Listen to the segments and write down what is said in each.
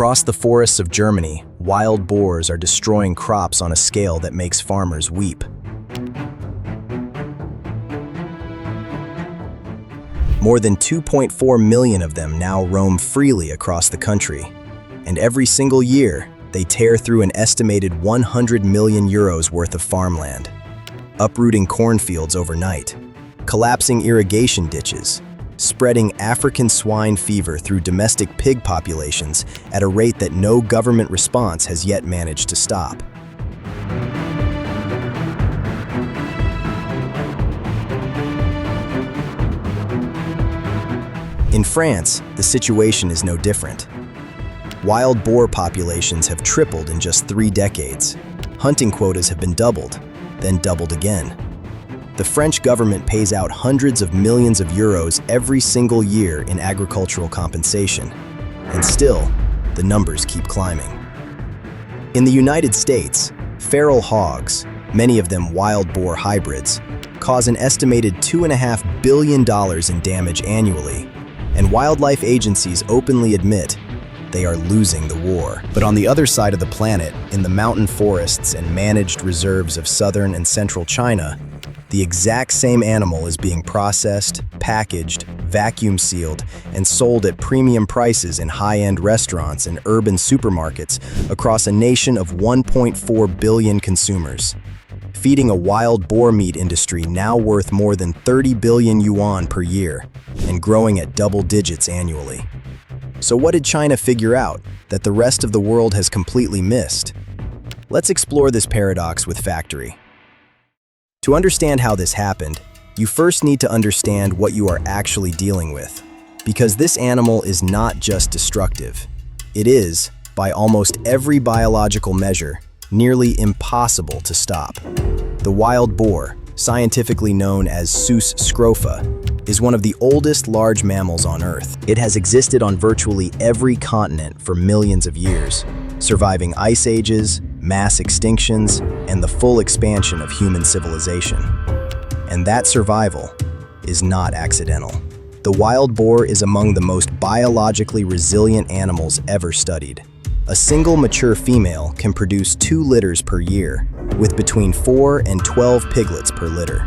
Across the forests of Germany, wild boars are destroying crops on a scale that makes farmers weep. More than 2.4 million of them now roam freely across the country, and every single year, they tear through an estimated 100 million euros worth of farmland, uprooting cornfields overnight, collapsing irrigation ditches, spreading African swine fever through domestic pig populations at a rate that no government response has yet managed to stop. In France, the situation is no different. Wild boar populations have tripled in just 3 decades. Hunting quotas have been doubled, then doubled again. The French government pays out hundreds of millions of euros every single year in agricultural compensation, and still, the numbers keep climbing. In the United States, feral hogs, many of them wild boar hybrids, cause an estimated $2.5 billion in damage annually, and wildlife agencies openly admit they are losing the war. But on the other side of the planet, in the mountain forests and managed reserves of southern and central China, the exact same animal is being processed, packaged, vacuum-sealed, and sold at premium prices in high-end restaurants and urban supermarkets across a nation of 1.4 billion consumers, feeding a wild boar meat industry now worth more than 30 billion yuan per year and growing at double digits annually. So what did China figure out that the rest of the world has completely missed? Let's explore this paradox with Factory. To understand how this happened, you first need to understand what you are actually dealing with, because this animal is not just destructive. It is, by almost every biological measure, nearly impossible to stop. The wild boar, scientifically known as Sus scrofa, is one of the oldest large mammals on Earth. It has existed on virtually every continent for millions of years, surviving ice ages, mass extinctions, and the full expansion of human civilization. And that survival is not accidental. The wild boar is among the most biologically resilient animals ever studied. A single mature female can produce 2 litters per year, with between 4 and 12 piglets per litter.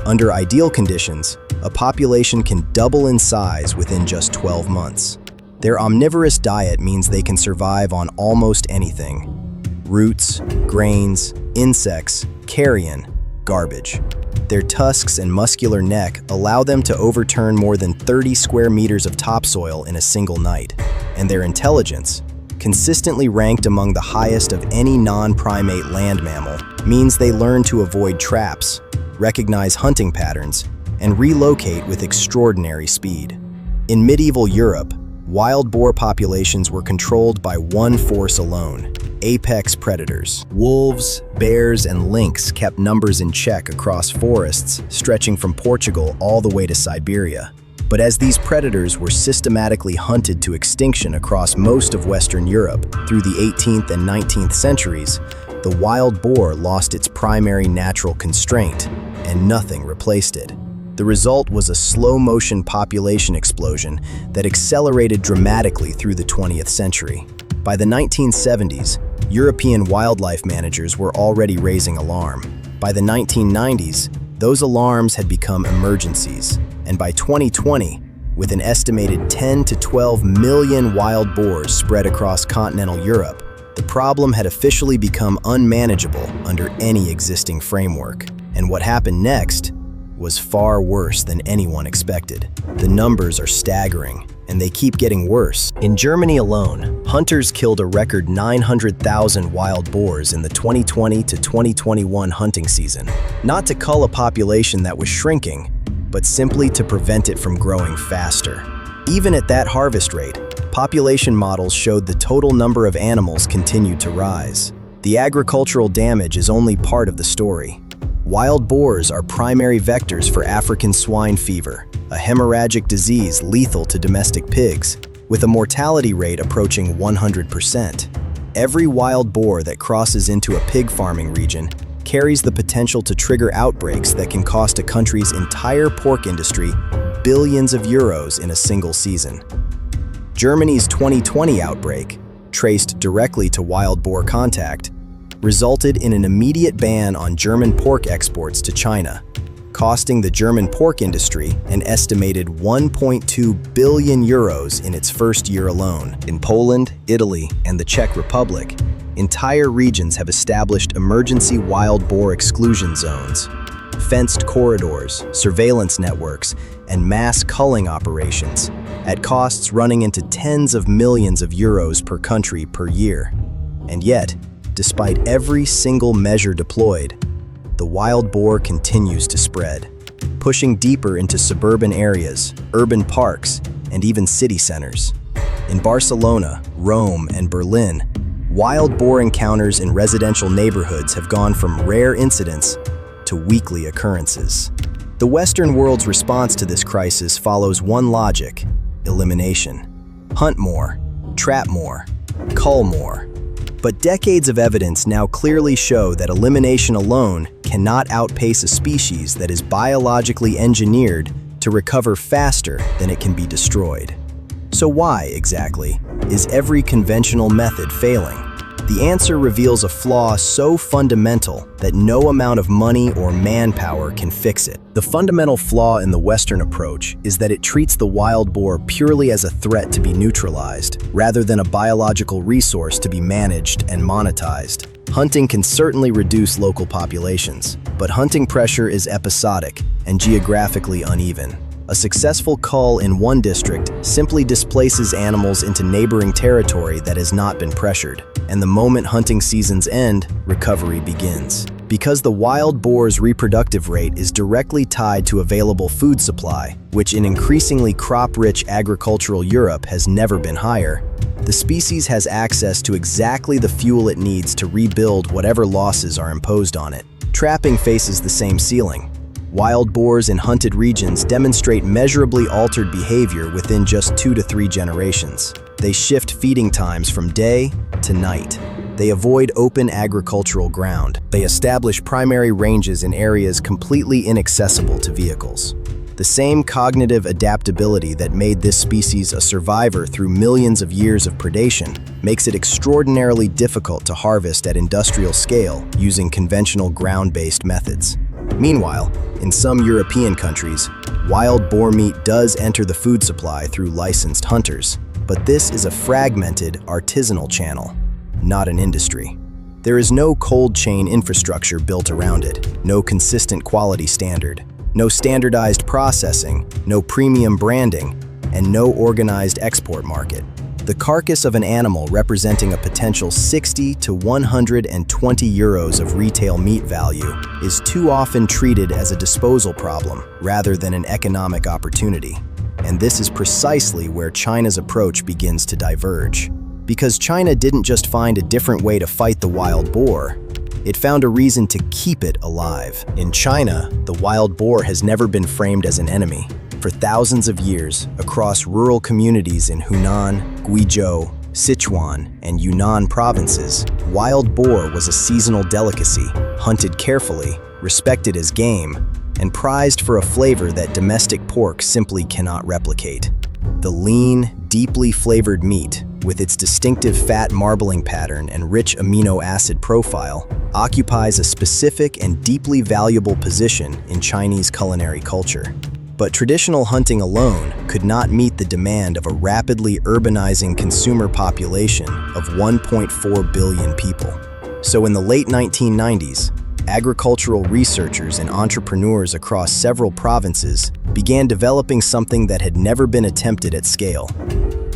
Under ideal conditions, a population can double in size within just 12 months. Their omnivorous diet means they can survive on almost anything: roots, grains, insects, carrion, garbage. Their tusks and muscular neck allow them to overturn more than 30 square meters of topsoil in a single night, and their intelligence, consistently ranked among the highest of any non-primate land mammal, means they learn to avoid traps, recognize hunting patterns, and relocate with extraordinary speed. In medieval Europe, wild boar populations were controlled by one force alone: apex predators. Wolves, bears, and lynx kept numbers in check across forests stretching from Portugal all the way to Siberia. But as these predators were systematically hunted to extinction across most of Western Europe through the 18th and 19th centuries, the wild boar lost its primary natural constraint, and nothing replaced it. The result was a slow-motion population explosion that accelerated dramatically through the 20th century. By the 1970s, European wildlife managers were already raising alarm. By the 1990s, those alarms had become emergencies, and by 2020, with an estimated 10 to 12 million wild boars spread across continental Europe, the problem had officially become unmanageable under any existing framework. And what happened next was far worse than anyone expected. The numbers are staggering, and they keep getting worse. In Germany alone, hunters killed a record 900,000 wild boars in the 2020 to 2021 hunting season, not to cull a population that was shrinking, but simply to prevent it from growing faster. Even at that harvest rate, population models showed the total number of animals continued to rise. The agricultural damage is only part of the story. Wild boars are primary vectors for African swine fever, a hemorrhagic disease lethal to domestic pigs, with a mortality rate approaching 100%. Every wild boar that crosses into a pig farming region carries the potential to trigger outbreaks that can cost a country's entire pork industry billions of euros in a single season. Germany's 2020 outbreak, traced directly to wild boar contact, resulted in an immediate ban on German pork exports to China, costing the German pork industry an estimated 1.2 billion euros in its first year alone. In Poland, Italy, and the Czech Republic, entire regions have established emergency wild boar exclusion zones. Fenced corridors, surveillance networks, and mass culling operations, at costs running into tens of millions of euros per country per year. And yet, despite every single measure deployed, the wild boar continues to spread, pushing deeper into suburban areas, urban parks, and even city centers. In Barcelona, Rome, and Berlin, wild boar encounters in residential neighborhoods have gone from rare incidents to weekly occurrences. The Western world's response to this crisis follows one logic: elimination. Hunt more, trap more, cull more. But decades of evidence now clearly show that elimination alone cannot outpace a species that is biologically engineered to recover faster than it can be destroyed. So why, exactly, is every conventional method failing? The answer reveals a flaw so fundamental that no amount of money or manpower can fix it. The fundamental flaw in the Western approach is that it treats the wild boar purely as a threat to be neutralized, rather than a biological resource to be managed and monetized. Hunting can certainly reduce local populations, but hunting pressure is episodic and geographically uneven. A successful cull in one district simply displaces animals into neighboring territory that has not been pressured, and the moment hunting seasons end, recovery begins. Because the wild boar's reproductive rate is directly tied to available food supply, which in increasingly crop-rich agricultural Europe has never been higher, the species has access to exactly the fuel it needs to rebuild whatever losses are imposed on it. Trapping faces the same ceiling. Wild boars in hunted regions demonstrate measurably altered behavior within just 2 to 3 generations. They shift feeding times from day to night. They avoid open agricultural ground. They establish primary ranges in areas completely inaccessible to vehicles. The same cognitive adaptability that made this species a survivor through millions of years of predation makes it extraordinarily difficult to harvest at industrial scale using conventional ground-based methods. Meanwhile, in some European countries, wild boar meat does enter the food supply through licensed hunters, but this is a fragmented, artisanal channel, not an industry. There is no cold chain infrastructure built around it, no consistent quality standard, no standardized processing, no premium branding, and no organized export market. The carcass of an animal representing a potential 60 to 120 euros of retail meat value is too often treated as a disposal problem rather than an economic opportunity. And this is precisely where China's approach begins to diverge. Because China didn't just find a different way to fight the wild boar, it found a reason to keep it alive. In China, the wild boar has never been framed as an enemy. For thousands of years, across rural communities in Hunan, Guizhou, Sichuan, and Yunnan provinces, wild boar was a seasonal delicacy, hunted carefully, respected as game, and prized for a flavor that domestic pork simply cannot replicate. The lean, deeply flavored meat, with its distinctive fat marbling pattern and rich amino acid profile, occupies a specific and deeply valuable position in Chinese culinary culture. But traditional hunting alone could not meet the demand of a rapidly urbanizing consumer population of 1.4 billion people. So in the late 1990s, agricultural researchers and entrepreneurs across several provinces began developing something that had never been attempted at scale: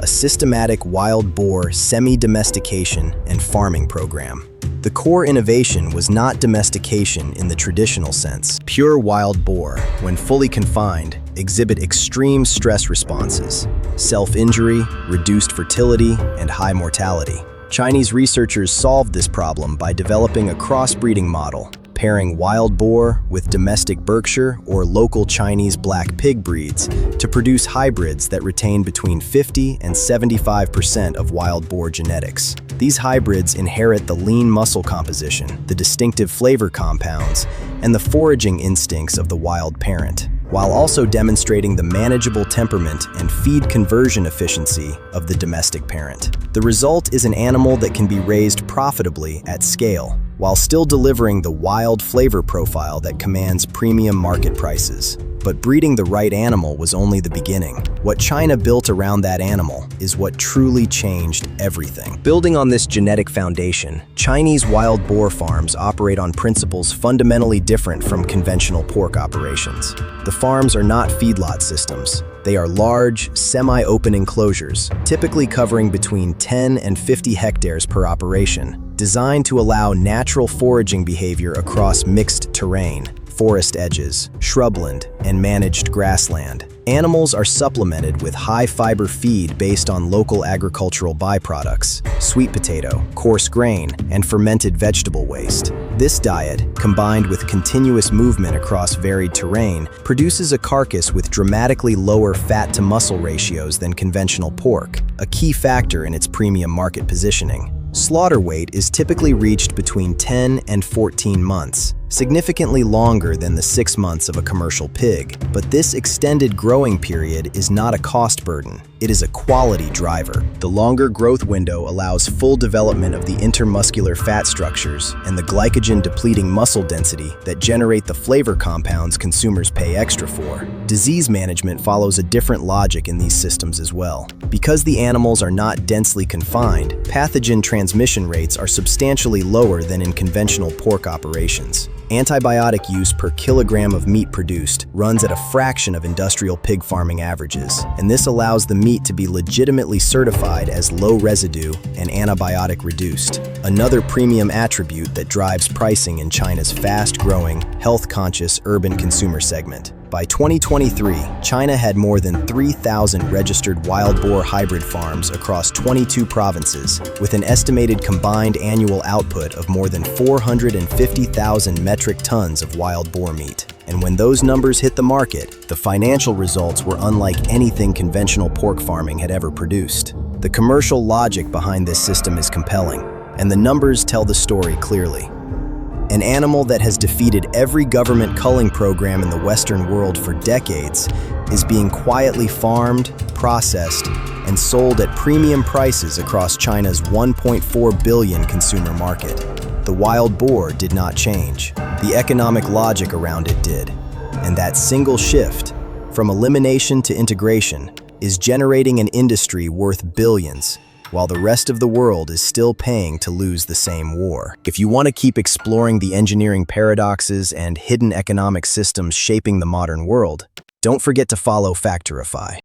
a systematic wild boar semi-domestication and farming program. The core innovation was not domestication in the traditional sense. Pure wild boar, when fully confined, exhibit extreme stress responses, self-injury, reduced fertility, and high mortality. Chinese researchers solved this problem by developing a crossbreeding model, pairing wild boar with domestic Berkshire or local Chinese black pig breeds to produce hybrids that retain between 50 and 75% of wild boar genetics. These hybrids inherit the lean muscle composition, the distinctive flavor compounds, and the foraging instincts of the wild parent. while also demonstrating the manageable temperament and feed conversion efficiency of the domestic parent. The result is an animal that can be raised profitably at scale, while still delivering the wild flavor profile that commands premium market prices. But breeding the right animal was only the beginning. What China built around that animal is what truly changed everything. Building on this genetic foundation, Chinese wild boar farms operate on principles fundamentally different from conventional pork operations. The farms are not feedlot systems. They are large, semi-open enclosures, typically covering between 10 and 50 hectares per operation, designed to allow natural foraging behavior across mixed terrain, forest edges, shrubland, and managed grassland. Animals are supplemented with high-fiber feed based on local agricultural byproducts, sweet potato, coarse grain, and fermented vegetable waste. This diet, combined with continuous movement across varied terrain, produces a carcass with dramatically lower fat-to-muscle ratios than conventional pork, a key factor in its premium market positioning. Slaughter weight is typically reached between 10 and 14 months, significantly longer than the 6 months of a commercial pig. But this extended growing period is not a cost burden. It is a quality driver. The longer growth window allows full development of the intermuscular fat structures and the glycogen-depleting muscle density that generate the flavor compounds consumers pay extra for. Disease management follows a different logic in these systems as well. Because the animals are not densely confined, pathogen transmission rates are substantially lower than in conventional pork operations. Antibiotic use per kilogram of meat produced runs at a fraction of industrial pig farming averages, and this allows the meat to be legitimately certified as low residue and antibiotic reduced, another premium attribute that drives pricing in China's fast-growing, health-conscious urban consumer segment. By 2023, China had more than 3,000 registered wild boar hybrid farms across 22 provinces, with an estimated combined annual output of more than 450,000 metric tons of wild boar meat. And when those numbers hit the market, the financial results were unlike anything conventional pork farming had ever produced. The commercial logic behind this system is compelling, and the numbers tell the story clearly. An animal that has defeated every government culling program in the Western world for decades is being quietly farmed, processed, and sold at premium prices across China's 1.4 billion consumer market. The wild boar did not change. The economic logic around it did. And that single shift, from elimination to integration, is generating an industry worth billions, while the rest of the world is still paying to lose the same war. If you want to keep exploring the engineering paradoxes and hidden economic systems shaping the modern world, don't forget to follow Factorify.